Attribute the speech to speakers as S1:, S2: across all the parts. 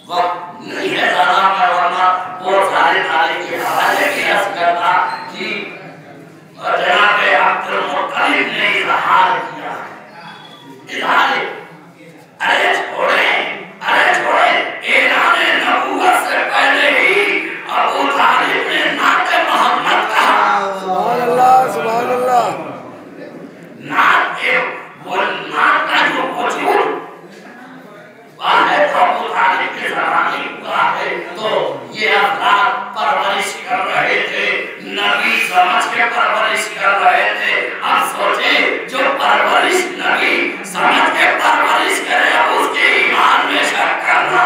S1: वक्त नहीं है ज़्यादा, मैं वरना वो सारे के हवाले की अर्ज़ करता कि जनाब अब्दुल मुत्तलिब ने इज़हार किया है। इज़हार अरे छोड़े ऐलान नबूवत से पहले ही अबू तालिब ने नाते मोहम्मद कहा।
S2: सुभान अल्लाह, सुभान अल्लाह।
S1: नाते वो नात का जो वजूद वाहे अबू तालिब के ज़माने हुआ है, तो ये अफराद परवरिश कर रहे थे, नबी समझ के परवरिश कर रहे थे। अब सोचे जो परवरिश नबी समझ के परवरिश करे, अब उसके ईमान में शक करना।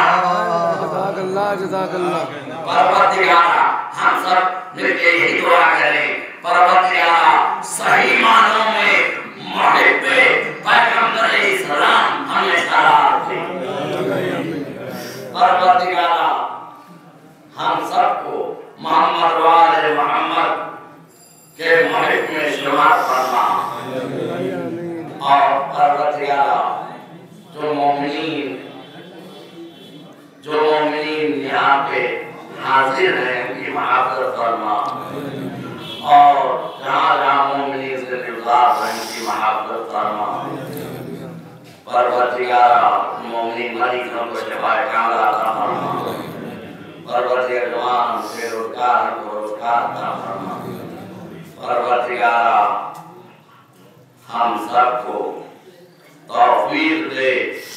S2: जज़ाकल्लाह, जज़ाकल्लाह।
S1: परवरदिगारा हम सब मिलके यही दुआ करें, परवरदिगारा सही मानों में मुहिब्बे पैगंबर इस्लाम हमें करार दे। परवरदिगारा हम सबको मोहम्मद वाले मोहम्मद के मुहिब में शुमार फरमा। और परवरदिगारा जो मोमिनीन यहाँ पे हाजिर हैं उनकी महाफ़रत फरमा, और जहाँ मोमिनीन से निज़ार हैं उनकी महाफ़रत फरमा। परवरदिगारा मोमिनीन मरीज़ों को शिफ़ाए कामिला अता फरमा। परवरदिगार जवान बेरोज़गार को रोज़गार अता फरमा। परवरदिगारा हम सबको तौफ़ीक़ दे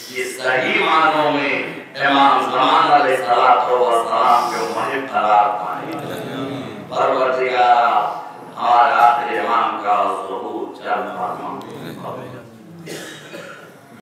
S1: कि सही मानों में इमाम ज़मान अलैहिस्सलाम